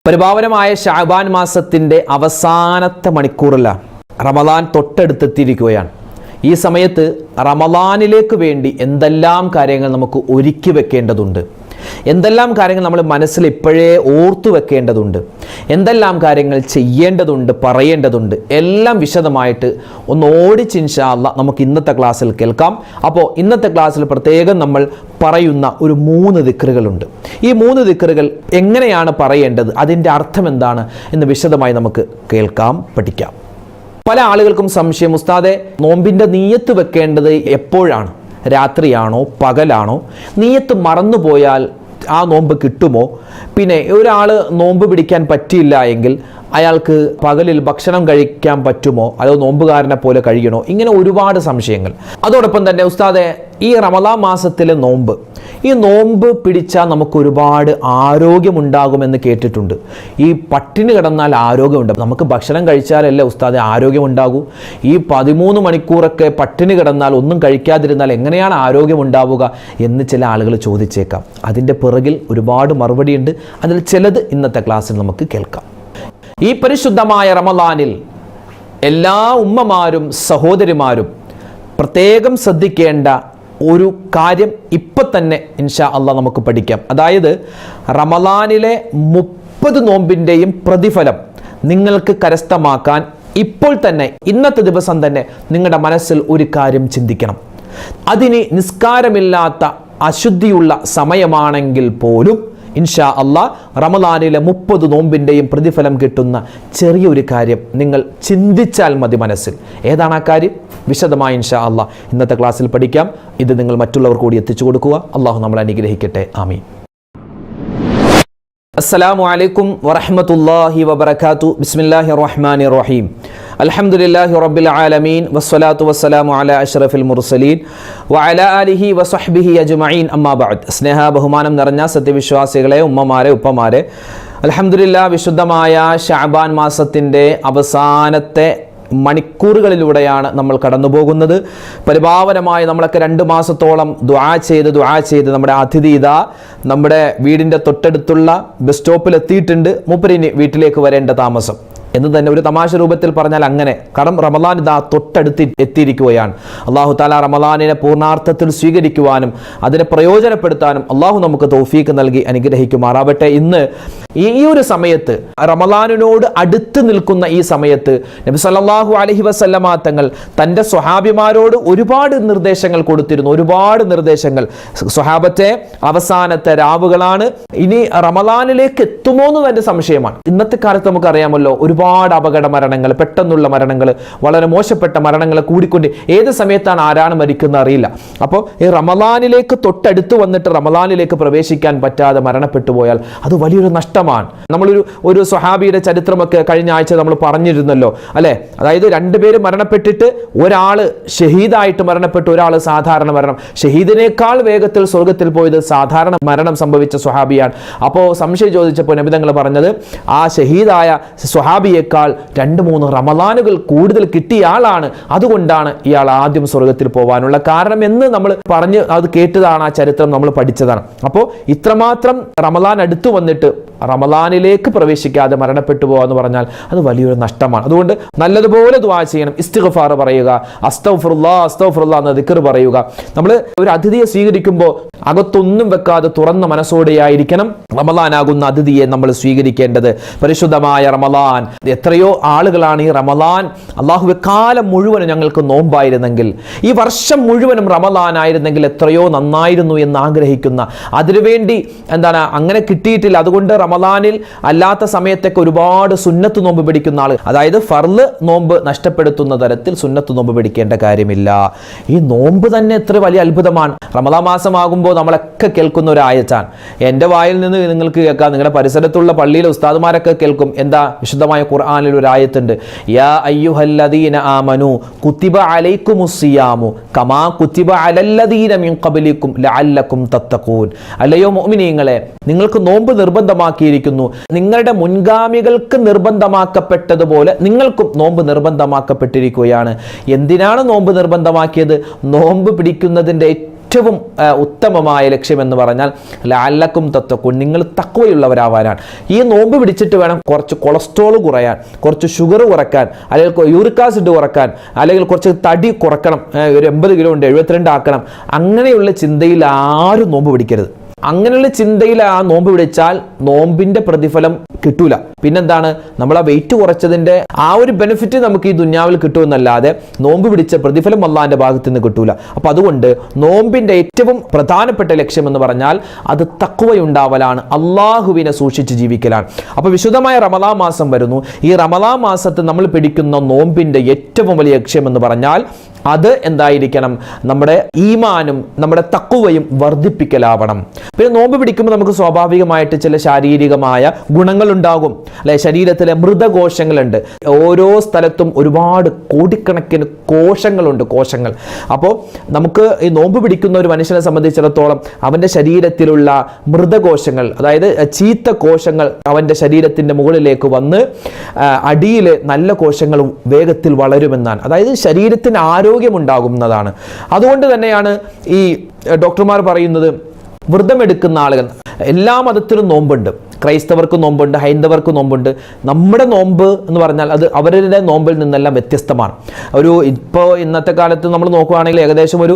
പരിപാവനമായ ശഅബാൻ മാസത്തിൻ്റെ അവസാനത്തെ മണിക്കൂറിലാണ്. റമദാൻ തൊട്ടടുത്തെത്തിയിരിക്കുകയാണ്. ഈ സമയത്ത് റമദാനിലേക്ക് വേണ്ടി എന്തെല്ലാം കാര്യങ്ങൾ നമുക്ക് ഒരുക്കി വെക്കേണ്ടതുണ്ട്, എന്തെല്ലാം കാര്യങ്ങൾ നമ്മൾ മനസ്സിൽ ഇപ്പോഴേ ഓർത്തു വെക്കേണ്ടതുണ്ട്, എന്തെല്ലാം കാര്യങ്ങൾ ചെയ്യേണ്ടതുണ്ട്, പറയേണ്ടതുണ്ട്, എല്ലാം വിശദമായിട്ട് ഒന്ന് ഓടിച്ച് ഇൻഷാ അല്ലാഹ് നമുക്ക് ഇന്നത്തെ ക്ലാസ്സിൽ കേൾക്കാം. അപ്പോൾ ഇന്നത്തെ ക്ലാസ്സിൽ പ്രത്യേകം നമ്മൾ പറയുന്ന ഒരു 3 ദിക്റുകളുണ്ട്. ഈ 3 ദിക്റുകൾ എങ്ങനെയാണ് പറയേണ്ടത്, അതിൻ്റെ അർത്ഥം എന്താണ് എന്ന് വിശദമായി നമുക്ക് കേൾക്കാം, പഠിക്കാം. പല ആളുകൾക്കും സംശയം, ഉസ്താദെ നോമ്പിൻ്റെ നിയ്യത്ത് വെക്കേണ്ടത് എപ്പോഴാണ്, രാത്രിയാണോ പകലാണോ, നിയ്യത്ത് മറന്നുപോയാൽ ആ നോമ്പ് കിട്ടുമോ, പിന്നെ ഒരാൾ നോമ്പ് പിടിക്കാൻ പറ്റിയില്ല എങ്കിൽ അയാൾക്ക് പകലിൽ ഭക്ഷണം കഴിക്കാൻ പറ്റുമോ, അതോ നോമ്പുകാരനെ പോലെ കഴിയണോ, ഇങ്ങനെ ഒരുപാട് സംശയങ്ങൾ. അതോടൊപ്പം തന്നെ ഉസ്താദെ ഈ റമദാൻ മാസത്തിലെ നോമ്പ്, ഈ നോമ്പ് പിടിച്ചാൽ നമുക്ക് ഒരുപാട് ആരോഗ്യമുണ്ടാകുമെന്ന് കേട്ടിട്ടുണ്ട്. ഈ പട്ടിണി കിടന്നാൽ ആരോഗ്യമുണ്ട്, നമുക്ക് ഭക്ഷണം കഴിച്ചാലല്ലേ ഉസ്താദെ ആരോഗ്യമുണ്ടാകൂ? ഈ 13 മണിക്കൂറൊക്കെ പട്ടിണി കിടന്നാൽ ഒന്നും കഴിക്കാതിരുന്നാൽ എങ്ങനെയാണ് ആരോഗ്യമുണ്ടാവുക എന്ന് ചില ആളുകൾ ചോദിച്ചേക്കാം. അതിൻ്റെ പിറകിൽ ഒരുപാട് മറുപടിയുണ്ട്. അതിൽ ചിലത് ഇന്നത്തെ ക്ലാസ്സിൽ നമുക്ക് കേൾക്കാം. ഈ പരിശുദ്ധമായ റമദാനിൽ എല്ലാ ഉമ്മമാരും സഹോദരിമാരും പ്രത്യേകം ശ്രദ്ധിക്കേണ്ട ഒരു കാര്യം ഇപ്പം തന്നെ ഇൻഷാ അല്ലാഹ് നമുക്ക് പഠിക്കാം. അതായത് റമദാനിലെ 30 നോമ്പിൻ്റെയും പ്രതിഫലം നിങ്ങൾക്ക് കരസ്ഥമാക്കാൻ ഇപ്പോൾ തന്നെ ഇന്നത്തെ ദിവസം തന്നെ നിങ്ങളുടെ മനസ്സിൽ ഒരു കാര്യം ചിന്തിക്കണം. അതിന് നിസ്കാരമില്ലാത്ത അശുദ്ധിയുള്ള സമയമാണെങ്കിൽ പോലും ഇൻഷാ അല്ലാഹ് റമദാനിലെ 30 നോമ്പിൻ്റെയും പ്രതിഫലം കിട്ടുന്ന ചെറിയൊരു കാര്യം നിങ്ങൾ ചിന്തിച്ചാൽ മതി മനസ്സിൽ. ഏതാണ് ആ കാര്യം? വിശദമായി ഇൻഷാ അല്ലാഹ് ഇന്നത്തെ ക്ലാസ്സിൽ പഠിക്കാം. ഇത് നിങ്ങൾ മറ്റുള്ളവർ കൂടി എത്തിച്ചു കൊടുക്കുക. അള്ളാഹു നമ്മളെ അനുഗ്രഹിക്കട്ടെ. ആമീൻ. അസ്സലാമു അലൈക്കും വറഹ്മത്തുള്ളാഹി വബറകാതുഹു. ബിസ്മില്ലാഹിർ റഹ്മാനിർ റഹീം. അൽഹംദുലില്ലാഹി റബ്ബിൽ ആലമീൻ വസ്സലാത്തു വസ്സലാമു അലാ അഷ്റഫിൽ മുർസലീൻ വഅലാ ആലിഹി വസഹ്ബിഹി അജ്മഈൻ. അമ്മാ ബഅദ്. സ്നേഹ ബഹുമാനം നിറഞ്ഞ സത്യവിശ്വാസികളെ, ഉമ്മമാരെ, ഉപ്പമാരെ, അൽഹംദുലില്ലാഹ് വിശുദ്ധമായ ശഅബാൻ മാസത്തിൻ്റെ അവസാനത്തെ മണിക്കൂറുകളിലൂടെയാണ് നമ്മൾ കടന്നു പോകുന്നത്. പരിപാവനമായി നമ്മളൊക്കെ 2 മാസത്തോളം ദുആ ചെയ്ത് നമ്മുടെ അതിഥി ഇതാ നമ്മുടെ വീടിൻ്റെ തൊട്ടടുത്തുള്ള ബസ് സ്റ്റോപ്പിൽ എത്തിയിട്ടുണ്ട്. മൂപ്പരിന് വീട്ടിലേക്ക് വരേണ്ട താമസം എന്ന് തന്നെ ഒരു തമാശ രൂപത്തിൽ പറഞ്ഞാൽ അങ്ങനെ. കാരണം റമദാൻ ഇതാ തൊട്ടടുത്ത് എത്തിയിരിക്കുകയാണ്. അള്ളാഹു തആല റമദാനിനെ പൂർണ്ണാർത്ഥത്തിൽ സ്വീകരിക്കുവാനും അതിനെ പ്രയോജനപ്പെടുത്താനും അള്ളാഹു നമുക്ക് തൗഫീക്ക് നൽകി അനുഗ്രഹിക്കുമാറാവട്ടെ. ഇന്ന് ഈ ഒരു സമയത്ത്, റമദാനിനോട് അടുത്ത് നിൽക്കുന്ന ഈ സമയത്ത്, നബി സല്ലല്ലാഹു അലൈഹി വസല്ലമ തങ്ങൾ തൻ്റെ സ്വഹാബിമാരോട് ഒരുപാട് നിർദ്ദേശങ്ങൾ കൊടുത്തിരുന്നു. ഒരുപാട് നിർദ്ദേശങ്ങൾ. സ്വഹാബത്തെ, അവസാനത്തെ രാവുകളാണ്, ഇനി റമദാനിലേക്ക് എത്തുമോ എന്ന് തന്നെ സംശയമാണ്. ഇന്നത്തെ കാലത്ത് നമുക്കറിയാമല്ലോ, ഒരുപാട് അപകട മരണങ്ങൾ, പെട്ടെന്നുള്ള മരണങ്ങൾ, വളരെ മോശപ്പെട്ട മരണങ്ങൾ കൂടിക്കൊണ്ട് ഏത് സമയത്താണ് ആരാണ് മരിക്കുന്നത് അറിയില്ല. അപ്പോൾ ഈ റമദാനിലേക്ക് തൊട്ടടുത്ത് വന്നിട്ട് റമദാനിലേക്ക് പ്രവേശിക്കാൻ പറ്റാതെ മരണപ്പെട്ടു പോയാൽ അത് വലിയൊരു നഷ്ടമാണ്. നമ്മളൊരു സ്വഹാബിയുടെ ചരിത്രമൊക്കെ കഴിഞ്ഞ ആഴ്ച നമ്മൾ പറഞ്ഞിരുന്നല്ലോ അല്ലേ? അതായത് 2 പേര് മരണപ്പെട്ടിട്ട് ഒരാൾ ഷഹീദായിട്ട് മരണപ്പെട്ടു, ഒരാൾ സാധാരണ മരണം. ഷഹീദിനേക്കാൾ വേഗത്തിൽ സ്വർഗത്തിൽ പോയത് സാധാരണ മരണം സംഭവിച്ച സ്വഹാബിയാണ്. അപ്പോൾ സംശയം ചോദിച്ചപ്പോൾ നബി തങ്ങൾ പറഞ്ഞത്, ആ ഷഹീദായ സ്വഹാബിയേക്കാൾ 2-3 റമദാനുകൾ കൂടുതൽ കിട്ടിയ ആളാണ്, അതുകൊണ്ടാണ് ഇയാൾ ആദ്യം സ്വർഗത്തിൽ പോകാനുള്ള കാരണം എന്ന് നമ്മൾ പറഞ്ഞ് അത് കേട്ടതാണ്. ആ ചരിത്രം നമ്മൾ പഠിച്ചതാണ്. അപ്പോൾ ഇത്രമാത്രം റമദാൻ അടുത്തു വന്നിട്ട് റമദാനിലേക്ക് പ്രവേശിക്കാതെ മരണപ്പെട്ടു പോകുക എന്ന് പറഞ്ഞാൽ അത് വലിയൊരു നഷ്ടമാണ്. അതുകൊണ്ട് നല്ലതുപോലെ ദുആ ചെയ്യണം, ഇസ്തിഗ്ഫാർ പറയുക, അസ്തഗ്ഫിറുല്ലാഹ് എന്ന ദിക്ർ പറയുക. നമ്മൾ ഒരു അതിഥിയെ സ്വീകരിക്കുമ്പോൾ അകത്തൊന്നും വെക്കാതെ തുറന്ന മനസ്സോടെയായിരിക്കണം റമദാനാകുന്ന അതിഥിയെ നമ്മൾ സ്വീകരിക്കേണ്ടത്. പരിശുദ്ധമായ റമദാൻ, എത്രയോ ആളുകളാണ് ഈ റമദാൻ, അല്ലാഹുവേ കാലം മുഴുവനും ഞങ്ങൾക്ക് നോമ്പായിരുന്നെങ്കിൽ, ഈ വർഷം മുഴുവനും റമദാൻ ആയിരുന്നെങ്കിൽ എത്രയോ നന്നായിരുന്നു എന്ന് ആഗ്രഹിക്കുന്ന, അതിനുവേണ്ടി അങ്ങനെ കിട്ടിയിട്ടില്ല, അതുകൊണ്ട് റമദാനിൽ അല്ലാത്ത സമയത്തൊക്കെ ഒരുപാട് സുന്നത്ത് നോമ്പ് പിടിക്കുന്ന ആൾ, അതായത് ഫർള് നോമ്പ് നഷ്ടപ്പെടുത്തുന്ന തരത്തിൽ സുന്നത്ത് നോമ്പ് പിടിക്കേണ്ട കാര്യമില്ല. ഈ നോമ്പ് തന്നെ എത്ര വലിയ അത്ഭുതമാണ്. റമദാൻ മാസമാകുമ്പോൾ നമ്മളൊക്കെ കേൾക്കുന്ന ഒരു ആയത്താണ്. എൻ്റെ വായിൽ നിന്ന് നിങ്ങൾക്ക് കേൾക്കാം, നിങ്ങളുടെ പരിസരത്തുള്ള പള്ളിയിലെ ഉസ്താദുമാരൊക്കെ കേൾക്കും. എന്താ? വിശുദ്ധമായ ഖുർആനിൽ ഒരു ആയത്തുണ്ട്, യാ അയ്യുഹല്ലദീന ആമനു കുതിബ അലൈക്കുമുസ്സിയാമു കമാ കുതിബ അലല്ലദീന മിൻ ഖബ്ലിക്കും ലഅല്ലക്കും തത്തഖൂൻ. അല്ലയോ മുഅ്മിനീങ്ങളെ, നിങ്ങൾക്ക് നോമ്പ് നിർബന്ധമാക്കിയിരിക്കുന്നു, നിങ്ങളുടെ മുൻഗാമികൾക്ക് നിർബന്ധമാക്കപ്പെട്ടതുപോലെ നിങ്ങൾക്കും നോമ്പ് നിർബന്ധമാക്കപ്പെട്ടിരിക്കുകയാണ്. എന്തിനാണ് നോമ്പ് നിർബന്ധമാക്കിയത്? നോമ്പ് പിടിക്കുന്നതിൻ്റെ ഏറ്റവും ഉത്തമമായ ലക്ഷ്യമെന്ന് പറഞ്ഞാൽ ലഅല്ലക്കും തത്തഖൂൻ, നിങ്ങൾ തഖ്വയുള്ളവരാവാനാണ്. ഈ നോമ്പ് പിടിച്ചിട്ട് വേണം കുറച്ച് കൊളസ്ട്രോൾ കുറയാൻ, കുറച്ച് ഷുഗർ കുറയ്ക്കാൻ, അല്ലെങ്കിൽ യൂറിക് ആസിഡ് കുറയ്ക്കാൻ, അല്ലെങ്കിൽ കുറച്ച് തടി കുറക്കണം, ഒരു 80 കിലോ ഉണ്ട് 72 ആക്കണം. അങ്ങനെയുള്ള ചിന്തയിൽ ആരും നോമ്പ് പിടിക്കരുത്. അങ്ങനെയുള്ള ചിന്തയിൽ ആ നോമ്പ് പിടിച്ചാൽ നോമ്പിന്റെ പ്രതിഫലം കിട്ടൂല. പിന്നെന്താണ്, നമ്മൾ ആ വെയിറ്റ് കുറച്ചതിന്റെ ആ ഒരു ബെനിഫിറ്റ് നമുക്ക് ഈ ദുന്യാവിൽ കിട്ടുമെന്നല്ലാതെ നോമ്പ് പിടിച്ച പ്രതിഫലം അള്ളാഹിന്റെ ഭാഗത്ത് നിന്ന് കിട്ടൂല. അപ്പൊ അതുകൊണ്ട് നോമ്പിന്റെ ഏറ്റവും പ്രധാനപ്പെട്ട ലക്ഷ്യം എന്ന് പറഞ്ഞാൽ അത് തഖ്വയുണ്ടാവലാണ്, അള്ളാഹുവിനെ സൂക്ഷിച്ച് ജീവിക്കലാണ്. അപ്പൊ വിശുദ്ധമായ റമദാൻ മാസം വരുന്നു. ഈ റമദാൻ മാസത്ത് നമ്മൾ പിടിക്കുന്ന നോമ്പിന്റെ ഏറ്റവും വലിയ ലക്ഷ്യം എന്ന് പറഞ്ഞാൽ അത് എന്തായിരിക്കണം, നമ്മുടെ ഈമാനും നമ്മുടെ തഖ്വയും വർദ്ധിപ്പിക്കലാവണം. പിന്നെ നോമ്പ് പിടിക്കുമ്പോൾ നമുക്ക് സ്വാഭാവികമായിട്ട് ചില ശാരീരികമായ ഗുണങ്ങൾ ഉണ്ടാകും, അല്ലെ? ശരീരത്തിലെ മൃതകോശങ്ങളുണ്ട്. ഓരോ സ്ഥലത്തും ഒരുപാട് കോടിക്കണക്കിന് കോശങ്ങൾ. അപ്പോൾ നമുക്ക് ഈ നോമ്പ് പിടിക്കുന്ന ഒരു മനുഷ്യനെ സംബന്ധിച്ചിടത്തോളം അവൻ്റെ ശരീരത്തിലുള്ള മൃതകോശങ്ങൾ, അതായത് ചീത്ത കോശങ്ങൾ അവൻ്റെ ശരീരത്തിൻ്റെ മുകളിലേക്ക് വന്ന് അടിയിൽ നല്ല കോശങ്ങൾ വേഗത്തിൽ വളരുമെന്നാണ്. അതായത് ശരീരത്തിന് ആരോഗ്യമുണ്ടാകുന്നതാണ്. അതുകൊണ്ട് തന്നെയാണ് ഈ ഡോക്ടർമാർ പറയുന്നത്, വ്രതമെടുക്കുന്ന ആളുകൾ, എല്ലാ മതത്തിലും നോമ്പുണ്ട്. ക്രൈസ്തവർക്ക് നോമ്പുണ്ട്, ഹൈന്ദവർക്ക് നോമ്പുണ്ട്. നമ്മുടെ നോമ്പ് എന്ന് പറഞ്ഞാൽ അത് അവരുടെ നോമ്പിൽ നിന്നെല്ലാം വ്യത്യസ്തമാണ്. ഇന്നത്തെ കാലത്ത് നമ്മൾ നോക്കുകയാണെങ്കിൽ ഏകദേശം ഒരു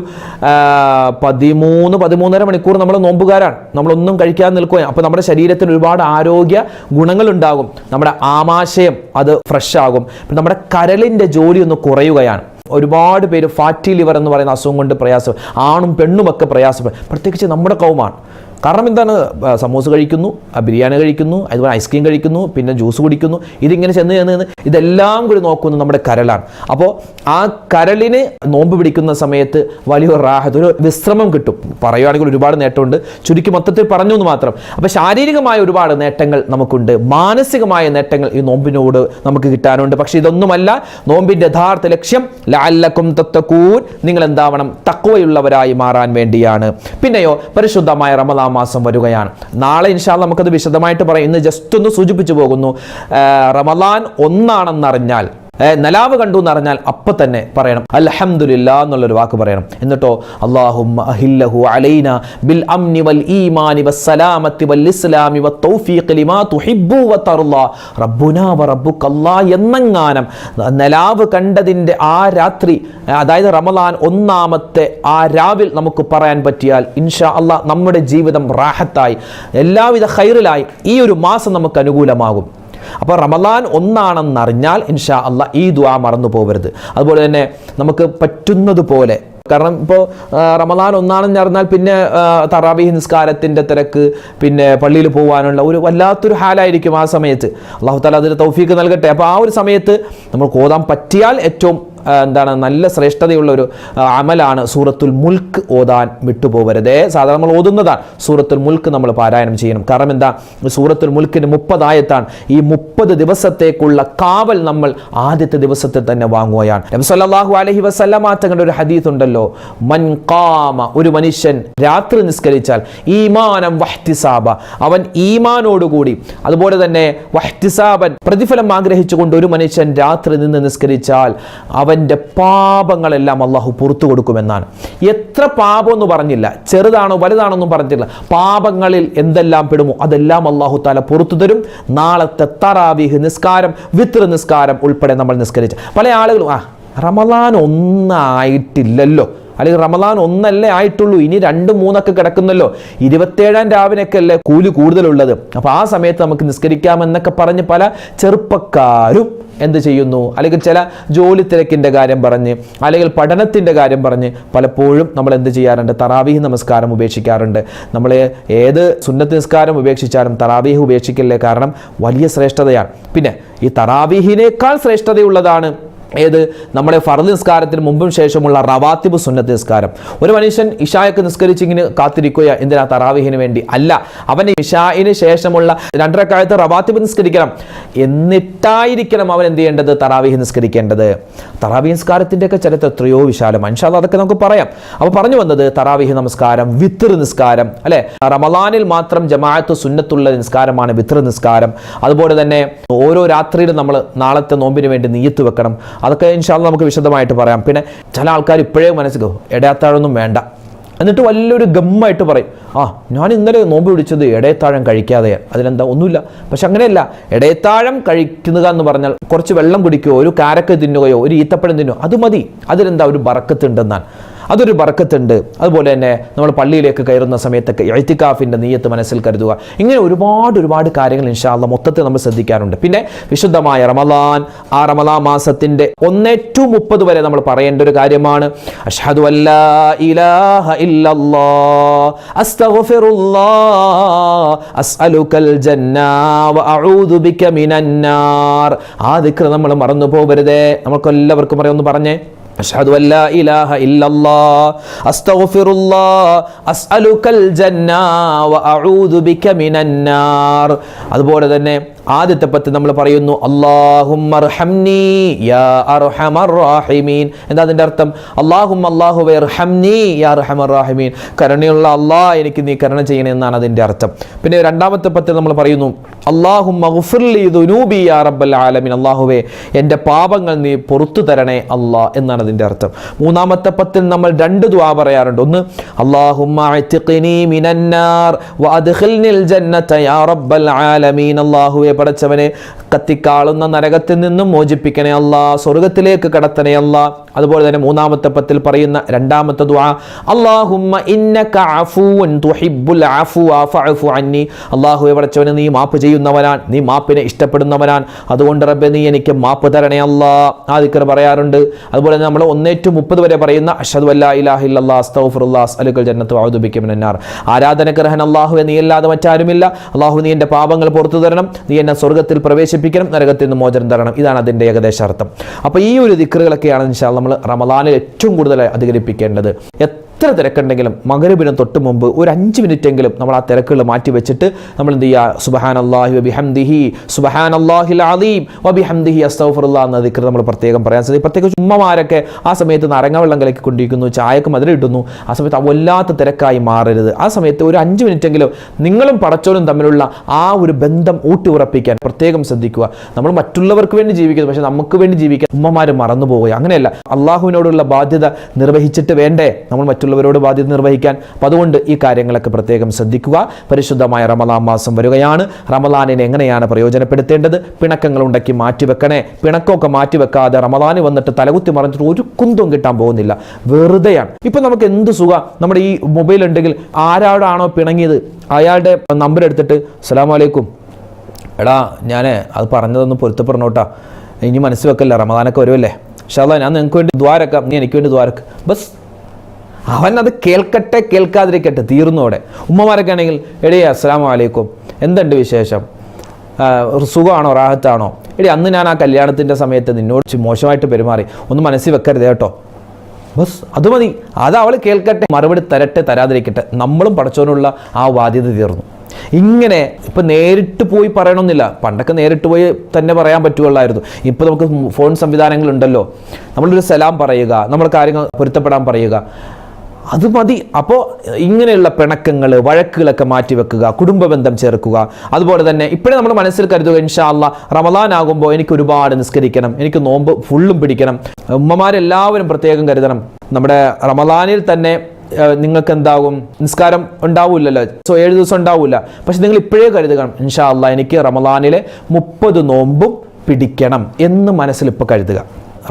13-13.5 മണിക്കൂർ നമ്മൾ നോമ്പുകാരാണ്. നമ്മളൊന്നും കഴിക്കാതെ നിൽക്കുകയാണ്. അപ്പോൾ നമ്മുടെ ശരീരത്തിന് ഒരുപാട് ആരോഗ്യ ഗുണങ്ങളുണ്ടാകും. നമ്മുടെ ആമാശയം അത് ഫ്രഷ് ആകും. നമ്മുടെ കരളിൻ്റെ ജോലി ഒന്ന് കുറയുകയാണ്. ഒരുപാട് പേര് ഫാറ്റി ലിവർ എന്ന് പറയുന്ന അസുഖം കൊണ്ട് പ്രയാസം, ആണും പെണ്ണുമൊക്കെ പ്രയാസപ്പെടും. പ്രത്യേകിച്ച് നമ്മുടെ കൗമാണ്. കാരണം എന്താണ്, സമൂസ കഴിക്കുന്നു, ബിരിയാണി കഴിക്കുന്നു, അതുപോലെ ഐസ്ക്രീം കഴിക്കുന്നു, പിന്നെ ജ്യൂസ് കുടിക്കുന്നു. ഇതിങ്ങനെ ചെന്ന് ഇതെല്ലാം കൂടി നോക്കുന്നത് നമ്മുടെ കരളാണ്. അപ്പോൾ ആ കരളിന് നോമ്പ് പിടിക്കുന്ന സമയത്ത് വലിയൊരു റാഹത്ത്, ഒരു വിശ്രമം കിട്ടും. പറയുകയാണെങ്കിൽ ഒരുപാട് നേട്ടമുണ്ട്, ചുരുക്കി മൊത്തത്തിൽ പറഞ്ഞു എന്ന് മാത്രം. അപ്പോൾ ശാരീരികമായ ഒരുപാട് നേട്ടങ്ങൾ നമുക്കുണ്ട്, മാനസികമായ നേട്ടങ്ങൾ ഈ നോമ്പിനോട് നമുക്ക് കിട്ടാനുണ്ട്. പക്ഷേ ഇതൊന്നുമല്ല നോമ്പിൻ്റെ യഥാർത്ഥ ലക്ഷ്യം. ലഅല്ലക്കും തത്തഖൂൻ, നിങ്ങൾ എന്താവണം, തഖ്വയുള്ളവരായി മാറാൻ വേണ്ടിയാണ്. പിന്നെയോ പരിശുദ്ധമായ റമദാൻ മാസം വരികയാണ്. നാളെ ഇൻഷാ അല്ലാഹ് നമുക്കത് വിശദമായിട്ട് പറയാം. ഇന്ന് ജസ്റ്റ് ഒന്ന് സൂചിപ്പിച്ചു പോകുന്നു. റമദാൻ 1 നിലാവ് കണ്ടു എന്ന് പറഞ്ഞാൽ അപ്പൊ തന്നെ പറയണം അൽഹംദുലില്ലാ എന്നുള്ളൊരു വാക്ക് പറയണം. എന്നിട്ടോ അല്ലാഹുമ്മ അഹില്ലഹു അലൈന ബിൽ അംനി വൽ ഈമാനി വസ്സലാമത്തി വൽ ഇസ്ലാമി വത്തൗഫീഖ് ലിമാ തുഹിബ്ബു വതർളാ റബ്ബുനാ വറബ്ബുകല്ലാ എന്നെങ്ങാനം നിലാവ് കണ്ടതിൻ്റെ ആ രാത്രി, അതായത് റമദാൻ 1 ആ രാവിൽ നമുക്ക് പറയാൻ പറ്റിയാൽ ഇൻഷാ അല്ലാഹ് നമ്മുടെ ജീവിതം റാഹത്തായി, എല്ലാവിധ ഖൈറിലായി ഈ ഒരു മാസം നമുക്ക് അനുകൂലമാകും. അപ്പോൾ റമദാൻ 1 ഇൻഷാ അല്ലാഹ് ഈ ദുആ മറന്നു പോകരുത്. അതുപോലെ തന്നെ നമുക്ക് പറ്റുന്നത് പോലെ, കാരണം ഇപ്പോൾ റമദാൻ 1 പിന്നെ തറാവീഹ് നിസ്കാരത്തിൻ്റെ തിരക്ക്, പിന്നെ പള്ളിയിൽ പോകാനുള്ള ഒരു വല്ലാത്തൊരു ഹാലായിരിക്കും ആ സമയത്ത്. അല്ലാഹു തആല അതിന് തൗഫീഖ് നൽകട്ടെ. അപ്പോൾ ആ ഒരു സമയത്ത് നമ്മൾ ഓതാൻ പറ്റിയാൽ ഏറ്റവും നല്ല ശ്രേഷ്ഠതയുള്ള ഒരു അമലാണ് സൂറത്തുൽ മുൽക്ക് ഓതാൻ വിട്ടുപോകരുതേ. സാധാരണ നമ്മൾ ഓതുന്നതാണ് സൂറത്തുൽ മുൽക്ക് നമ്മൾ പാരായണം ചെയ്യണം. കാരണം എന്താ, സൂറത്തുൽ മുൽക്കിന് 30 ആയത്താണ്. ഈ 30 ദിവസത്തേക്കുള്ള കാവൽ നമ്മൾ ആദ്യത്തെ ദിവസത്തിൽ തന്നെ വാങ്ങുകയാണ്. നബി സല്ലല്ലാഹു അലൈഹി വസല്ലമ തങ്ങളുടെ ഒരു ഹദീസ് ഉണ്ടല്ലോ, മൻ ഖാമ, ഒരു മനുഷ്യൻ രാത്രി നിസ്കരിച്ചാൽ, ഈമാനം വഹ്തിസാബ, അവൻ ഈമാനോടുകൂടി, അതുപോലെ തന്നെ വഹ്തിസാബൻ, പ്രതിഫലം ആഗ്രഹിച്ചുകൊണ്ട് ഒരു മനുഷ്യൻ രാത്രി നിന്ന് നിസ്കരിച്ചാൽ അവൻ്റെ പാപങ്ങളെല്ലാം അള്ളാഹു പുറത്തു കൊടുക്കുമെന്നാണ്. എത്ര പാപം എന്ന് പറഞ്ഞില്ല, ചെറുതാണോ വലുതാണോ ഒന്നും പറഞ്ഞില്ല. പാപങ്ങളിൽ എന്തെല്ലാം പെടുമോ അതെല്ലാം അള്ളാഹു തആല പുറത്തു തരും. നാളത്തെ തറാവീഹ് നിസ്കാരം, വിത്ർ നിസ്കാരം ഉൾപ്പെടെ നമ്മൾ നിസ്കരിച്ച പല ആളുകളും റമദാൻ 1 ആയിട്ടില്ലല്ലോ, അല്ലെങ്കിൽ റമദാൻ 1 ആയിട്ടുള്ളൂ, ഇനി 2, 3 കിടക്കുന്നല്ലോ, 27 രാവിനൊക്കെ അല്ലേ കൂലി കൂടുതലുള്ളത്, അപ്പോൾ ആ സമയത്ത് നമുക്ക് നിസ്കരിക്കാമെന്നൊക്കെ പറഞ്ഞ് പല ചെറുപ്പക്കാരും എന്ത് ചെയ്യുന്നു, അല്ലെങ്കിൽ ചില ജോലി തിരക്കിൻ്റെ കാര്യം പറഞ്ഞ്, അല്ലെങ്കിൽ പഠനത്തിൻ്റെ കാര്യം പറഞ്ഞ് പലപ്പോഴും നമ്മൾ എന്ത് ചെയ്യാറുണ്ട്, തറാവീഹ് നമസ്കാരം ഉപേക്ഷിക്കാറുണ്ട്. നമ്മൾ ഏത് സുന്നത്ത് നിസ്കാരം ഉപേക്ഷിച്ചാലും തറാവീഹ് ഉപേക്ഷിക്കല്ലേ, കാരണം വലിയ ശ്രേഷ്ഠതയാണ്. പിന്നെ ഈ തറാവീഹിനേക്കാൾ ശ്രേഷ്ഠതയുള്ളതാണ് ഏത്, നമ്മുടെ ഫർദ് നിസ്കാരത്തിന് മുമ്പും ശേഷമുള്ള റവാത്തിബ് സുന്നത്ത് നിസ്കാരം. ഒരു മനുഷ്യൻ ഇശായൊക്കെ നിസ്കരിച്ചിങ്ങനെ കാത്തിരിക്കുക എന്തിനാ, തറാവീഹിന് വേണ്ടി അല്ല. അവൻ ഇശായിന് ശേഷമുള്ള 2 റക്അത്ത് റവാത്തിബ് നിസ്കരിക്കണം, എന്നിട്ടായിരിക്കണം അവൻ എന്ത് ചെയ്യേണ്ടത്, തറാവീഹ് നിസ്കരിക്കേണ്ടത്. തറാവീഹ് നിസ്കാരത്തിൻ്റെ ഒക്കെ ചരിത്രം എത്രയോ വിശാലം, ഇൻഷാ അല്ലാഹ് അതൊക്കെ നമുക്ക് പറയാം. അപ്പോൾ പറഞ്ഞു വന്നത് തറാവീഹ് നമസ്കാരം, വിത്ർ നിസ്കാരം, അല്ലെ, റമദാനിൽ മാത്രം ജമാഅത്ത് സുന്നത്തുള്ള നിസ്കാരമാണ് വിത്ർ നിസ്കാരം. അതുപോലെ തന്നെ ഓരോ രാത്രിയിലും നമ്മൾ നാളത്തെ നോമ്പിന് വേണ്ടി നിയ്യത്ത് വെക്കണം. അതൊക്കെ ഇൻഷാ അല്ലാഹ് നമുക്ക് വിശദമായിട്ട് പറയാം. പിന്നെ ചില ആൾക്കാർ ഇപ്പോഴേ മനസ്സിലാക്കും ഇടയാത്താഴൊന്നും വേണ്ട, എന്നിട്ട് വലിയൊരു ഗമ്മായിട്ട് പറയും, ഞാൻ ഇന്നലെ നോമ്പ് പിടിച്ചത് ഇടയത്താഴം കഴിക്കാതെയാണ്. അതിലെന്താ, ഒന്നുമില്ല. പക്ഷെ അങ്ങനെയല്ല, ഇടയത്താഴം കഴിക്കുക എന്ന് പറഞ്ഞാൽ കുറച്ച് വെള്ളം കുടിക്കുകയോ ഒരു കാരക്ക തിന്നുകയോ ഒരു ഈത്തപ്പഴം തിന്നുകയോ അത് മതി. അതിലെന്താ ഒരു ബറക്കത്തുണ്ടെന്നാണ്, അതൊരു ബറക്കത്തുണ്ട്. അതുപോലെ തന്നെ നമ്മൾ പള്ളിയിലേക്ക് കയറുന്ന സമയത്തൊക്കെ ഇഅ്തികാഫിൻ്റെ നിയ്യത്ത് മനസ്സിൽ കരുതുക. ഇങ്ങനെ ഒരുപാട് കാര്യങ്ങൾ ഇൻഷാ അല്ലാഹ് മൊത്തത്തിൽ നമ്മൾ ശ്രദ്ധിക്കാറുണ്ട്. പിന്നെ വിശുദ്ധമായ റമളാൻ, ആ റമളാൻ മാസത്തിൻ്റെ 1 to 30 വരെ നമ്മൾ പറയേണ്ട ഒരു കാര്യമാണ് അഷ്ഹദു അല്ലാ ഇലാഹ ഇല്ലല്ലാഹ് അസ്തഗ്ഫിറുല്ലാഹ് അസ്അലുകൽ ജന്ന വ അഊദു ബിക മിനന്നാർ. ആ ദിക്ർ നമ്മൾ മറന്നു പോകരുതേ. നമുക്കെല്ലാവർക്കും പറയാം, ഒന്ന് പറഞ്ഞേ, അഷ്ഹദു അല്ലാ ഇലാഹ ഇല്ലല്ലാഹ് അസ്തഗ്ഫിറുല്ലാഹ് അസ്അലുകൽ ജന്ന വ അഊദു ബിക മിനന്നാർ. അതുപോലെ തന്നെ ആദ്യത്തെ 10 നമ്മൾ പറയുന്നു അല്ലാഹുമ്മ അർഹംനി യാ അർഹമർ റഹീമീൻ. എന്താ അതിൻ്റെ അർത്ഥം? അല്ലാഹുമ്മ അല്ലാഹുവേ അർഹംനി യാ അർഹമർ റഹീമീൻ, കരുണയുള്ള അല്ലാഹ് എനിക്ക് നീ കരുണ ചെയ്യണേ എന്നാണ് അതിൻ്റെ അർത്ഥം. പിന്നെ രണ്ടാമത്തെ 10 നമ്മൾ പറയുന്നു അല്ലാഹുമ്മ ഗുഫിർലി ദുനൂബി യാ റബ്ബൽ ആലമീൻ, അല്ലാഹുവേ എൻ്റെ പാപങ്ങൾ നീ പുറത്തു തരണേ അല്ലാഹ് എന്നാണ് അതിൻ്റെ അർത്ഥം. മൂന്നാമത്തെ 10 നമ്മൾ 2 ദുആ പറയാറുണ്ട്. ഒന്ന് അല്ലാഹുമ്മ അഅ്തിഖ്നി മിനന്നാർ വ അദ്ഖിൽനിൽ ജന്നത യാ റബ്ബൽ ആലമീൻ, അല്ലാഹുവേ പടച്ചവനെ കത്തിക്കാളുന്ന നരകത്തിൽ നിന്നും മോചിപ്പിക്കണേ അല്ലാഹ്, സ്വർഗ്ഗത്തിലേക്ക് കടത്തണേ അല്ലാഹ്. അതുപോലെ തന്നെ മൂന്നാമത്തെ 10 പറയുന്ന രണ്ടാമത്തെ ദുആ അല്ലാഹുമ്മ ഇന്നക അഫൂൻ തുഹിബ്ബുൽ അഫ്വ ഫഅഫു അന്നി, അല്ലാഹുവേ പടച്ചവനെ നീ മാപ്പ് ചെയ്യുന്നവനാണ്, നീ മാപ്പിനെ ഇഷ്ടപ്പെടുന്നവനാണ്, അതുകൊണ്ട് റബ്ബേ നീ എനിക്ക് മാപ്പ് തരണേ അല്ലാഹ്. ആ ദിക്ർ പറയാറുണ്ട്. അതുപോലെ നമ്മൾ 1 to 30 വരെ പറയുന്ന അഷ്ഹദു അല്ലാ ഇലാഹ ഇല്ലല്ലാഹ് അസ്തഗ്ഫിറുല്ലാഹ് അസ്അലുകൽ ജന്നത വ അഊദു ബിക മിനന്നാർ. ആരാധനക്കർഹൻ അല്ലാഹുവേ നീ അല്ലാതെ മറ്റാരുമില്ല, അല്ലാഹു നീ എൻ്റെ പാപങ്ങൾ പുറത്തു തരണം, നീ എന്നെ സ്വർഗ്ഗത്തിൽ പ്രവേശിപ്പിക്കണം, നരകത്തിൽ നിന്ന് മോചനം തരണം. ഇതാണ് അതിൻ്റെ ഏകദേശ അർത്ഥം. അപ്പോൾ ഈ ഒരു ദിക്റുകളൊക്കെയാണ് ഇൻഷാ അല്ലാഹ് നമ്മൾ റമളാനിൽ ഏറ്റവും കൂടുതൽ അധികരിപ്പിക്കേണ്ടത്. എത്ര തിരക്കുണ്ടെങ്കിലും മഗ്‌രിബിന് തൊട്ട് മുമ്പ് ഒരു 5 മിനിറ്റെങ്കിലും നമ്മൾ ആ തിരക്കുകൾ മാറ്റി വെച്ചിട്ട് നമ്മൾ എന്ത് ചെയ്യുക, സുബ്ഹാനല്ലാഹി വബിഹംദിഹി സുബ്ഹാനല്ലാഹിൽ അലീം വബിഹംദിഹി അസ്തഗ്ഫിറുല്ലാഹ് എന്ന ദിക്ർ നമ്മൾ പ്രത്യേകം പറയാൻ സാധിക്കും. പ്രത്യേകിച്ച് ഉമ്മമാരൊക്കെ ആ സമയത്ത് നാരങ്ങ വെള്ളം കലക്കിക്കൊണ്ടിരിക്കുന്നു, ചായക്ക് മധുരം ഇടുന്നു, ആ സമയത്ത് വല്ലാത്ത തിരക്കായി മാറരുത്. ആ സമയത്ത് ഒരു 5 മിനിറ്റെങ്കിലും നിങ്ങളും പടച്ചോനും തമ്മിലുള്ള ആ ഒരു ബന്ധം ഊട്ടിയുറപ്പിക്കാൻ പ്രത്യേകം ശ്രദ്ധിക്കുക. നമ്മൾ മറ്റുള്ളവർക്ക് വേണ്ടി ജീവിക്കുന്നു, പക്ഷെ നമുക്ക് വേണ്ടി ജീവിക്കാൻ ഉമ്മമാർ മറന്നു പോവുക. അങ്ങനെയല്ല, അള്ളാഹുവിനോടുള്ള ബാധ്യത നിർവഹിച്ചിട്ട് വേണ്ടേ നമ്മൾ മറ്റുള്ളവരോട് ബാധ്യത നിർവഹിക്കാൻ. അപ്പോൾ അതുകൊണ്ട് ഈ കാര്യങ്ങളൊക്കെ പ്രത്യേകം ശ്രദ്ധിക്കുക. പരിശുദ്ധമായ റമളാൻ മാസം വരികയാണ്. റമളാനിനെ എങ്ങനെയാണ് പ്രയോജനപ്പെടുത്തേണ്ടത്? പിണക്കങ്ങൾ ഉണ്ടാക്കി മാറ്റിവെക്കണേ. പിണക്കമൊക്കെ മാറ്റിവെക്കാതെ റമളാന് വന്നിട്ട് തലകുത്തി മറിഞ്ഞിട്ട് ഒരു കുന്തവും കിട്ടാൻ പോകുന്നില്ല, വെറുതെയാണ്. ഇപ്പം നമുക്ക് എന്ത് സുഖം, നമ്മുടെ ഈ മൊബൈൽ ഉണ്ടെങ്കിൽ ആരോടാണോ പിണങ്ങിയത് അയാളുടെ നമ്പർ എടുത്തിട്ട് അസ്സലാമു അലൈക്കും, എടാ ഞാൻ അത് പറഞ്ഞതൊന്ന് പൊരുത്തപ്പെടണോട്ടാ, ഇനി മനസ്സിൽ വെക്കല്ല, റമളാനൊക്കെ വരുമല്ലേ, ഇൻഷാ അല്ലാഹ് ഞാൻ നിങ്ങൾക്ക് വേണ്ടി ദ്വാരക്കാം, നീ എനിക്ക് വേണ്ടി ദ്വാരക്ക്. ബസ് അവൻ അത് കേൾക്കട്ടെ കേൾക്കാതിരിക്കട്ടെ, തീർന്നോടെ. ഉമ്മമാരൊക്കെ ആണെങ്കിൽ എടീ അസ്സലാമു അലൈക്കും, എന്തുണ്ട് വിശേഷം, സുഖമാണോ റാഹത്താണോ, എടി അന്ന് ഞാൻ ആ കല്യാണത്തിൻ്റെ സമയത്ത് നിന്നോട് മോശമായിട്ട് പെരുമാറി, ഒന്ന് മനസ്സിൽ വെക്കരുത് കേട്ടോ. ബസ് അത് മതി, അത് അവൾ കേൾക്കട്ടെ, മറുപടി തരട്ടെ തരാതിരിക്കട്ടെ, നമ്മളും പടച്ചോനുള്ള ആ ബാധ്യത തീർന്നു. ഇങ്ങനെ ഇപ്പം നേരിട്ട് പോയി പറയണമെന്നില്ല, പണ്ടൊക്കെ നേരിട്ട് പോയി തന്നെ പറയാൻ പറ്റുകയുള്ളായിരുന്നു. ഇപ്പോൾ നമുക്ക് ഫോൺ സംവിധാനങ്ങളുണ്ടല്ലോ, നമ്മളൊരു സലാം പറയുക, നമ്മൾ കാര്യങ്ങൾ പൊരുത്തപ്പെടാൻ പറയുക, അത് മതി. അപ്പോൾ ഇങ്ങനെയുള്ള പിണക്കങ്ങൾ വഴക്കുകളൊക്കെ മാറ്റിവെക്കുക, കുടുംബ ബന്ധം ചേർക്കുക. അതുപോലെ തന്നെ ഇപ്പോഴേ നമ്മൾ മനസ്സിൽ കരുതുക, ഇൻഷാ അല്ലാഹ് റമളാൻ ആകുമ്പോൾ എനിക്ക് ഒരുപാട് നിസ്കരിക്കണം, എനിക്ക് നോമ്പ് ഫുള്ളും പിടിക്കണം. ഉമ്മമാരെല്ലാവരും പ്രത്യേകം കരുതണം, നമ്മുടെ റമളാനിൽ തന്നെ നിങ്ങൾക്ക് എന്താകും, നിസ്കാരം ഉണ്ടാവില്ലല്ലോ, 7 ദിവസം ഉണ്ടാവില്ല. പക്ഷെ നിങ്ങൾ ഇപ്പോഴേ കരുതുക, ഇൻഷാ അല്ലാഹ് എനിക്ക് റമളാനിലെ 30 നോമ്പും പിടിക്കണം എന്ന് മനസ്സിൽ ഇപ്പോൾ കരുതുക.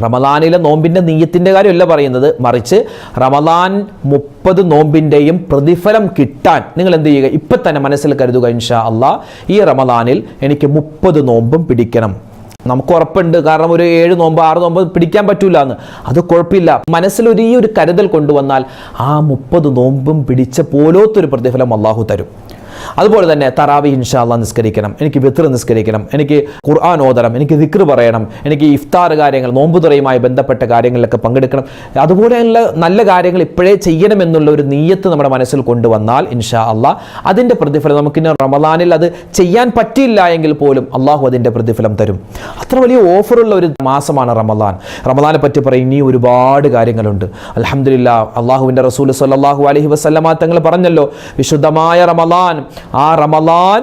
റമളാനിലെ നോമ്പിൻ്റെ നിയ്യത്തിൻ്റെ കാര്യമല്ല പറയുന്നത്, മറിച്ച് റമളാൻ 30 നോമ്പിൻ്റെയും പ്രതിഫലം കിട്ടാൻ നിങ്ങൾ എന്ത് ചെയ്യുക, ഇപ്പം തന്നെ മനസ്സിൽ കരുതുക, ഇൻഷാ അല്ലാഹ് ഈ റമളാനിൽ എനിക്ക് 30 നോമ്പും പിടിക്കണം. നമുക്ക് ഉറപ്പുണ്ട്, കാരണം ഒരു 7 നോമ്പ് 6 നോമ്പ് പിടിക്കാൻ പറ്റൂല എന്ന്, അത് കുഴപ്പമില്ല. മനസ്സിലൊരു ഈ ഒരു കരുതൽ കൊണ്ടുവന്നാൽ ആ 30 നോമ്പും പിടിച്ച പോലത്തൊരു പ്രതിഫലം അള്ളാഹു തരും. അതുപോലെ തന്നെ തറാവീഹ് ഇൻഷാ അല്ലാഹ് നിസ്കരിക്കണം, എനിക്ക് വിത്ർ നിസ്കരിക്കണം, എനിക്ക് ഖുർആൻ ഓതണം, എനിക്ക് ദിക്ർ പറയണം, എനിക്ക് ഇഫ്താർ കാര്യങ്ങൾ നോമ്പുതുറയുമായി ബന്ധപ്പെട്ട കാര്യങ്ങളിലൊക്കെ പങ്കെടുക്കണം. അതുപോലെയുള്ള നല്ല കാര്യങ്ങൾ ഇപ്പോഴേ ചെയ്യണമെന്നുള്ള ഒരു നീയത്ത് നമ്മുടെ മനസ്സിൽ കൊണ്ടുവന്നാൽ ഇൻഷാ അല്ലാഹ് അതിൻ്റെ പ്രതിഫലം നമുക്കിന്ന് റമളാനിൽ അത് ചെയ്യാൻ പറ്റില്ല എങ്കിൽ പോലും അള്ളാഹു അതിൻ്റെ പ്രതിഫലം തരും. അത്ര വലിയ ഓഫറുള്ള ഒരു മാസമാണ് റമളാൻ. റമളാനെ പറ്റി പറയും ഇനി ഒരുപാട് കാര്യങ്ങളുണ്ട്. അൽഹംദുലില്ലാഹ്, അള്ളാഹുവിൻ്റെ റസൂൽ സ്വല്ലല്ലാഹു അലൈഹി വസല്ലമ തങ്ങൾ പറഞ്ഞല്ലോ, വിശുദ്ധമായ റമളാൻ, ആ റമളാൻ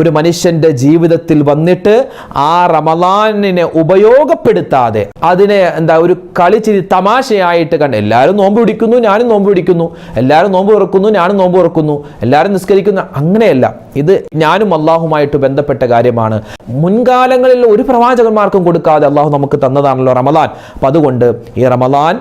ഒരു മനുഷ്യൻ്റെ ജീവിതത്തിൽ വന്നിട്ട് ആ റമളാനിനെ ഉപയോഗപ്പെടുത്താതെ അതിനെ ഒരു കളിച്ചിരി തമാശയായിട്ട് കണ്ട് എല്ലാവരും നോമ്പ് പിടിക്കുന്നു ഞാനും നോമ്പ് പിടിക്കുന്നു, എല്ലാവരും നോമ്പ് തുറക്കുന്നു ഞാനും നോമ്പ് തുറക്കുന്നു, എല്ലാവരും നിസ്കരിക്കുന്നു, അങ്ങനെയല്ല. ഇത് ഞാനും അള്ളാഹുമായിട്ട് ബന്ധപ്പെട്ട കാര്യമാണ്. മുൻകാലങ്ങളിൽ ഒരു പ്രവാചകന്മാർക്കും കൊടുക്കാതെ അള്ളാഹു നമുക്ക് തന്നതാണല്ലോ റമളാൻ. അപ്പം അതുകൊണ്ട് ഈ റമളാൻ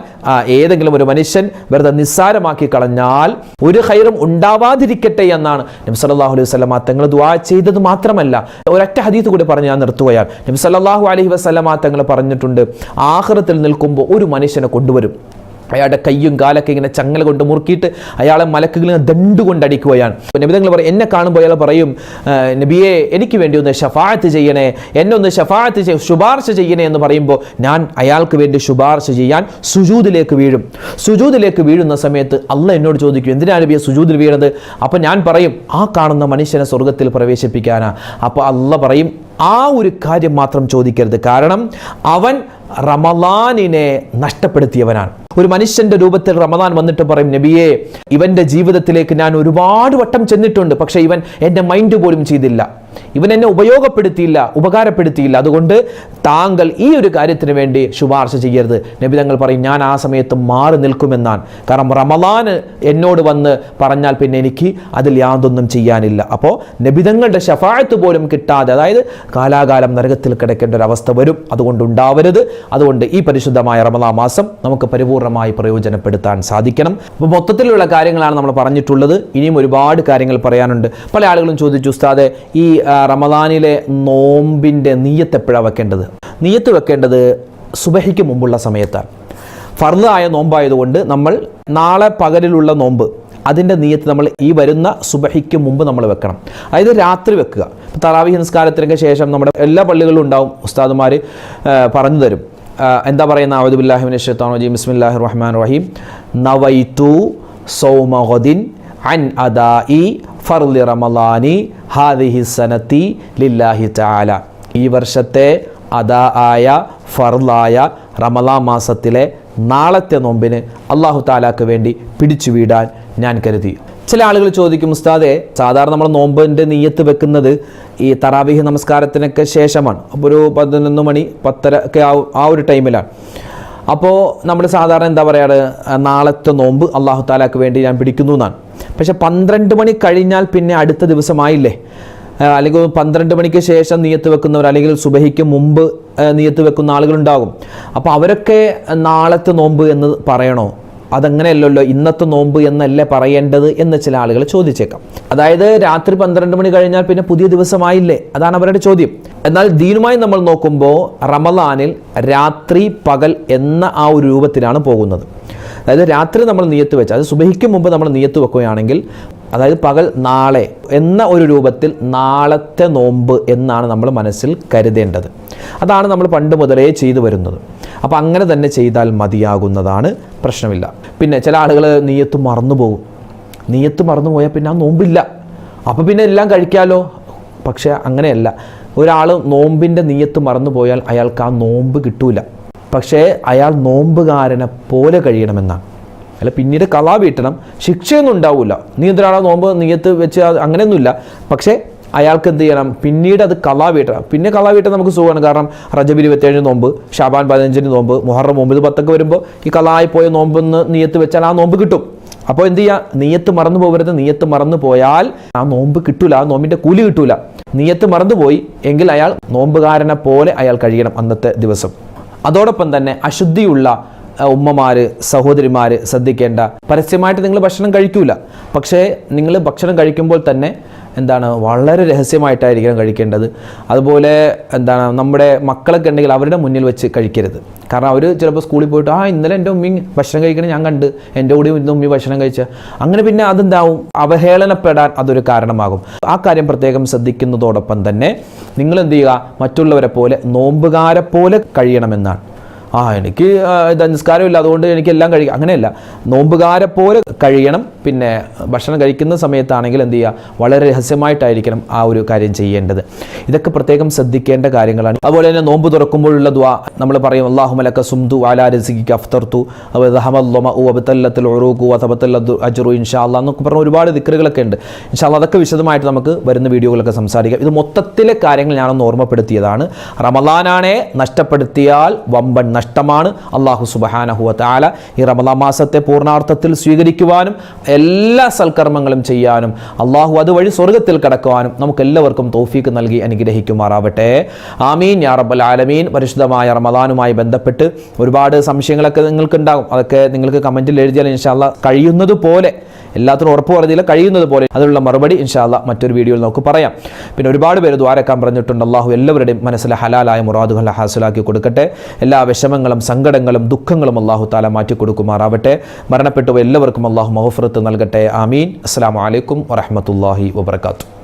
ഏതെങ്കിലും ഒരു മനുഷ്യൻ വെറുതെ നിസ്സാരമാക്കി കളഞ്ഞാൽ ഒരു ഖൈറും ഉണ്ടാവാതിരിക്കട്ടെ എന്നാണ് നബി സല്ലല്ലാഹു അലൈഹി വസല്ലമ തങ്ങൾ ദുആ ചെയ്തത്. മാത്രമല്ല, ഒരൊറ്റ ഹദീസ് കൂടി പറഞ്ഞ് ഞാൻ നിർത്തുകയാണ്. നബി സല്ലല്ലാഹു അലൈഹി വസല്ലമ തങ്ങൾ പറഞ്ഞിട്ടുണ്ട്, ആഖിറത്തിൽ നിൽക്കുമ്പോൾ ഒരു മനുഷ്യനെ കൊണ്ടുവരും, അയാളുടെ കയ്യും കാലൊക്കെ ഇങ്ങനെ ചങ്ങല കൊണ്ട് മുറുക്കിയിട്ട് അയാളെ മലക്കുകൾ ദണ്ട് കൊണ്ടടിക്കുകയാണ്. നബി തങ്ങൾ പറയും, എന്നെ കാണുമ്പോൾ അയാൾ പറയും, നബിയെ എനിക്ക് വേണ്ടി ഒന്ന് ശഫാഅത്ത് ചെയ്യണേ, എന്നെ ഒന്ന് ശുപാർശ ചെയ്യണേ എന്ന് പറയുമ്പോൾ ഞാൻ അയാൾക്ക് വേണ്ടി ശുപാർശ ചെയ്യാൻ സുജൂദിലേക്ക് വീഴും. സുജൂദിലേക്ക് വീഴുന്ന സമയത്ത് അള്ളാഹ് എന്നോട് ചോദിക്കും, എന്തിനാണ് നബിയെ സുജൂദിൽ വീണത്? അപ്പം ഞാൻ പറയും, ആ കാണുന്ന മനുഷ്യനെ സ്വർഗത്തിൽ പ്രവേശിപ്പിക്കാനാ. അപ്പോൾ അള്ളാഹ് പറയും, ആ ഒരു കാര്യം മാത്രം ചോദിക്കരുത്, കാരണം അവൻ റമളാനിനെ നഷ്ടപ്പെടുത്തിയവനാണ്. ഒരു മനുഷ്യന്റെ രൂപത്തിൽ റമളാൻ വന്നിട്ട് പറയും, നബിയെ ഇവന്റെ ജീവിതത്തിലേക്ക് ഞാൻ ഒരുപാട് വട്ടം ചെന്നിട്ടുണ്ട്, പക്ഷെ ഇവൻ എൻ്റെ മൈൻഡ് പോലും ചെയ്തില്ല, ഇവൻ എന്നെ ഉപകാരപ്പെടുത്തിയില്ല, അതുകൊണ്ട് താങ്കൾ ഈ ഒരു കാര്യത്തിന് വേണ്ടി ശുപാർശ ചെയ്യരുത്. നബി തങ്ങൾ പറയും, ഞാൻ ആ സമയത്ത് മാറി നിൽക്കുമെന്നാണ്. കാരണം റമളാൻ എന്നോട് വന്ന് പറഞ്ഞാൽ പിന്നെ എനിക്ക് അതിൽ യാതൊന്നും ചെയ്യാനില്ല. അപ്പോൾ നബി തങ്ങളുടെ ശഫാഅത്ത് പോലും കിട്ടാതെ, അതായത് കാലാകാലം നരകത്തിൽ കിടക്കേണ്ട ഒരു അവസ്ഥ വരും. അതുകൊണ്ട് ഉണ്ടാവരുത്. അതുകൊണ്ട് ഈ പരിശുദ്ധമായ റമളാൻ മാസം നമുക്ക് പരിപൂർണമായി പ്രയോജനപ്പെടുത്താൻ സാധിക്കണം. അപ്പോൾ മൊത്തത്തിലുള്ള കാര്യങ്ങളാണ് നമ്മൾ പറഞ്ഞിട്ടുള്ളത്. ഇനിയും ഒരുപാട് കാര്യങ്ങൾ പറയാനുണ്ട്. പല ആളുകളും ചോദിച്ചു, ഉസ്താദെ ഈ റമളാനിലെ നോമ്പിൻ്റെ നിയ്യത്ത് എപ്പോഴാണ് വെക്കേണ്ടത്? നിയ്യത്ത് വെക്കേണ്ടത് സുബഹിക്ക് മുമ്പുള്ള സമയത്താണ്. ഫർള് ആയ നോമ്പായതുകൊണ്ട് നമ്മൾ നാളെ പകലിലുള്ള നോമ്പ് അതിൻ്റെ നിയ്യത്ത് നമ്മൾ ഈ വരുന്ന സുബഹിക്ക് മുമ്പ് നമ്മൾ വെക്കണം. അതായത് രാത്രി വെക്കുക. തറാവീഹ് നിസ്കാരത്തിനൊക്കെ ശേഷം നമ്മുടെ എല്ലാ പള്ളികളിലും ഉണ്ടാവും, ഉസ്താദുമാർ പറഞ്ഞു തരും. എന്താ പറയുന്ന? അഊദു ബില്ലാഹി മിനശ് ശൈത്വാനിർ റജീം, ബിസ്മില്ലാഹിർ റഹ്മാനിർ റഹീം, നവൈതു സൗമ ഗദിൻ അൻ അദാഇ ഫർളി റമളാനി ഹാദിഹി സനതി ലില്ലാഹി തആല. ഈ വർഷത്തെ അദാ ആയ ഫർളായ റമളാൻ മാസത്തിലെ നാളത്തെ നോമ്പിന് അല്ലാഹു തആലാക്ക് വേണ്ടി പിടിച്ചു വീടാൻ ഞാൻ കരുതി. ചില ആളുകൾ ചോദിക്കും, ഉസ്താദെ സാധാരണ നമ്മൾ നോമ്പിൻ്റെ നിയ്യത്ത് വെക്കുന്നത് ഈ തറാവീഹ് നമസ്കാരത്തിനൊക്കെ ശേഷമാണ്. അപ്പോൾ ഒരു 11 മണി 10:30 ഒക്കെ ആ ഒരു ടൈമിലാണ്. അപ്പോൾ നമ്മൾ സാധാരണ എന്താ പറയുക, നാളത്തെ നോമ്പ് അല്ലാഹു തആലാക്ക് വേണ്ടി ഞാൻ പിടിക്കുന്നു എന്നാണ്. പക്ഷേ 12 മണി കഴിഞ്ഞാൽ പിന്നെ അടുത്ത ദിവസമായില്ലേ, അല്ലെങ്കിൽ 12 മണിക്ക് ശേഷം നിയ്യത്ത് വെക്കുന്നവർ, അല്ലെങ്കിൽ സുബഹിക്ക് മുമ്പ് നിയ്യത്ത് വെക്കുന്ന ആളുകളുണ്ടാകും. അപ്പോൾ അവരൊക്കെ നാളത്തെ നോമ്പ് എന്ന് പറയണോ? അതങ്ങനെയല്ലല്ലോ, ഇന്നത്തെ നോമ്പ് എന്നല്ലേ പറയേണ്ടത് എന്ന് ചില ആളുകൾ ചോദിച്ചേക്കാം. അതായത് രാത്രി 12 മണി കഴിഞ്ഞാൽ പിന്നെ പുതിയ ദിവസമായില്ലേ, അതാണ് അവരുടെ ചോദ്യം. എന്നാൽ ദീനുമായി നമ്മൾ നോക്കുമ്പോൾ റമളാനിൽ രാത്രി പകൽ എന്ന ആ ഒരു രൂപത്തിലാണ് പോകുന്നത്. അതായത് രാത്രി നമ്മൾ നിയ്യത്ത് വെച്ച്, അത് സുബഹിക്ക് മുമ്പ് നമ്മൾ നിയ്യത്ത് വെക്കുകയാണെങ്കിൽ, അതായത് പകൽ നാളെ എന്ന ഒരു രൂപത്തിൽ നാളത്തെ നോമ്പ് എന്നാണ് നമ്മൾ മനസ്സിൽ കരുതേണ്ടത്. അതാണ് നമ്മൾ പണ്ട് മുതലേ ചെയ്തു വരുന്നത്. അപ്പോൾ അങ്ങനെ തന്നെ ചെയ്താൽ മതിയാകുന്നതാണ്, പ്രശ്നമില്ല. പിന്നെ ചില ആളുകൾ നിയ്യത്ത് മറന്നുപോകും. നിയ്യത്ത് മറന്നുപോയാൽ പിന്നെ ആ നോമ്പില്ല, അപ്പോൾ പിന്നെ എല്ലാം കഴിക്കാമല്ലോ. പക്ഷേ അങ്ങനെയല്ല. ഒരാൾ നോമ്പിൻ്റെ നിയ്യത്ത് മറന്നുപോയാൽ അയാൾക്ക് ആ നോമ്പ് കിട്ടൂല. പക്ഷേ അയാൾ നോമ്പുകാരനെ പോലെ കഴിയണമെന്നാണ്. അല്ല പിന്നീട് കളാ വീട്ടണം, ശിക്ഷയൊന്നും ഉണ്ടാവില്ല. നീ എന്തിനാണോ നോമ്പ് നിയ്യത്ത് വെച്ച് അങ്ങനെയൊന്നുമില്ല. പക്ഷേ അയാൾക്ക് എന്ത് ചെയ്യണം, പിന്നീട് അത് കളാ വീട്ടണം. പിന്നെ കളാ വീട്ടാൻ നമുക്ക് സുഖമാണ്. കാരണം റജബ് 27 നോമ്പ്, ഷാബാൻ 15 നോമ്പ്, മുഹറം 9, 10 വരുമ്പോൾ ഈ കളായി പോയ നോമ്പൊന്ന് നിയ്യത്ത് വെച്ചാൽ ആ നോമ്പ് കിട്ടും. അപ്പോൾ എന്ത് ചെയ്യുക, നിയ്യത്ത് മറന്നു പോകരുത്. നിയ്യത്ത് മറന്നു പോയാൽ ആ നോമ്പ് കിട്ടൂല, ആ നോമ്പിൻ്റെ കൂലി കിട്ടൂല. നിയ്യത്ത് മറന്നുപോയി എങ്കിൽ അയാൾ നോമ്പുകാരനെ പോലെ അയാൾ കഴിയണം അന്നത്തെ ദിവസം. അതോടൊപ്പം തന്നെ അശുദ്ധിയുള്ള ഉമ്മമാർ, സഹോദരിമാർ ശ്രദ്ധിക്കേണ്ട, പരസ്യമായിട്ട് നിങ്ങൾ ഭക്ഷണം കഴിക്കൂല. പക്ഷേ നിങ്ങൾ ഭക്ഷണം കഴിക്കുമ്പോൾ തന്നെ വളരെ രഹസ്യമായിട്ടായിരിക്കണം കഴിക്കേണ്ടത്. അതുപോലെ നമ്മുടെ മക്കളൊക്കെ ഉണ്ടെങ്കിൽ അവരുടെ മുന്നിൽ വെച്ച് കഴിക്കരുത്. കാരണം അവർ ചിലപ്പോൾ സ്കൂളിൽ പോയിട്ട് ഇന്നലെ എൻ്റെ ഉമ്മി ഭക്ഷണം കഴിക്കണേ ഞാൻ കണ്ട്, എൻ്റെ കൂടെ ഇന്ന് ഉമ്മി ഭക്ഷണം കഴിച്ച, അങ്ങനെ പിന്നെ അതെന്താവും, അവഹേളനപ്പെടാൻ അതൊരു കാരണമാകും. ആ കാര്യം പ്രത്യേകം ശ്രദ്ധിക്കുന്നതോടൊപ്പം തന്നെ നിങ്ങൾ എന്ത് ചെയ്യുക, മറ്റുള്ളവരെ പോലെ നോമ്പുകാരെ പോലെ കഴിയണമെന്നാണ്. എനിക്ക് നിസ്കാരമില്ല അതുകൊണ്ട് എനിക്കെല്ലാം കഴിക്കാം, അങ്ങനെയല്ല. നോമ്പുകാരെ പോലെ കഴിയണം. പിന്നെ ഭക്ഷണം കഴിക്കുന്ന സമയത്താണെങ്കിൽ എന്ത് ചെയ്യുക, വളരെ രഹസ്യമായിട്ടായിരിക്കണം ആ ഒരു കാര്യം ചെയ്യേണ്ടത്. ഇതൊക്കെ പ്രത്യേകം ശ്രദ്ധിക്കേണ്ട കാര്യങ്ങളാണ്. അതുപോലെ തന്നെ നോമ്പ് തുറക്കുമ്പോഴുള്ള ദുആ നമ്മൾ പറയും, അല്ലാഹുമ്മ ലക സുംതു വഅലാ റിസ്ഖിക അഫ്തർതു വദഹമല്ലമഉ വബതല്ലത്തുൽ ഉറൂഖു വതബതല്ലൽ അജ്റു ഇൻഷാഅല്ലാഹ് എന്നൊക്കെ പറഞ്ഞ ഒരുപാട് ദിക്റുകളൊക്കെ ഉണ്ട്. ഇൻഷാഅല്ലാഹ് അതൊക്കെ വിശദമായിട്ട് നമുക്ക് വരുന്ന വീഡിയോകളൊക്കെ സംസാരിക്കാം. ഇത് മൊത്തത്തിലെ കാര്യങ്ങൾ ഞാനൊന്ന് ഓർമ്മപ്പെടുത്തിയതാണ്. റമളാനാണെ നഷ്ടപ്പെടുത്തിയാൽ വമ്പൻ നഷ്ടമാണ്. അല്ലാഹു സുബ്ഹാനഹു വ തആല ഈ റമളാൻ മാസത്തെ പൂർണ്ണാർത്ഥത്തിൽ സ്വീകരിക്കുവാനും എല്ലാ സൽക്കർമ്മങ്ങളും ചെയ്യാനും അല്ലാഹു അതുവഴി സ്വർഗ്ഗത്തിൽ കടക്കുവാനും നമുക്കെല്ലാവർക്കും തൗഫീക്ക് നൽകി അനുഗ്രഹിക്കുമാറാവട്ടെ. ആമീൻ യാ റബ്ബൽ ആലമീൻ. പരിശുദ്ധമായ റമളാനുമായി ബന്ധപ്പെട്ട് ഒരുപാട് സംശയങ്ങളൊക്കെ നിങ്ങൾക്കുണ്ടാകും. അതൊക്കെ നിങ്ങൾക്ക് കമൻറ്റിൽ എഴുതിയാൽ ഇൻഷാല്ലാഹ് കഴിയുന്നത് പോലെ, എല്ലാത്തിനും ഉറപ്പ് പറഞ്ഞില്ല, കഴിയുന്നത് പോലെ അതിനുള്ള മറുപടി ഇൻഷാല്ലാഹ് മറ്റൊരു വീഡിയോയിൽ നമുക്ക് പറയാം. പിന്നെ ഒരുപാട് പേര് ദ്വാരക്കാൻ പറഞ്ഞിട്ടുണ്ട്. അല്ലാഹു എല്ലാവരുടെയും മനസ്സിലെ ഹലാലായ മുറാദുകൾ ഹാസിലാക്കി കൊടുക്കട്ടെ. എല്ലാ വിഷമങ്ങളും സങ്കടങ്ങളും ദുഃഖങ്ങളും അല്ലാഹു തആല മാറ്റി കൊടുക്കുമാറാവട്ടെ. മരണപ്പെട്ടു എല്ലാവർക്കും അല്ലാഹു മഗ്ഫിറത്ത് നൽകട്ടെ. ആമീൻ. അസ്സലാമു അലൈക്കും വറഹ്മത്തുള്ളാഹി വബറകാതുഹു.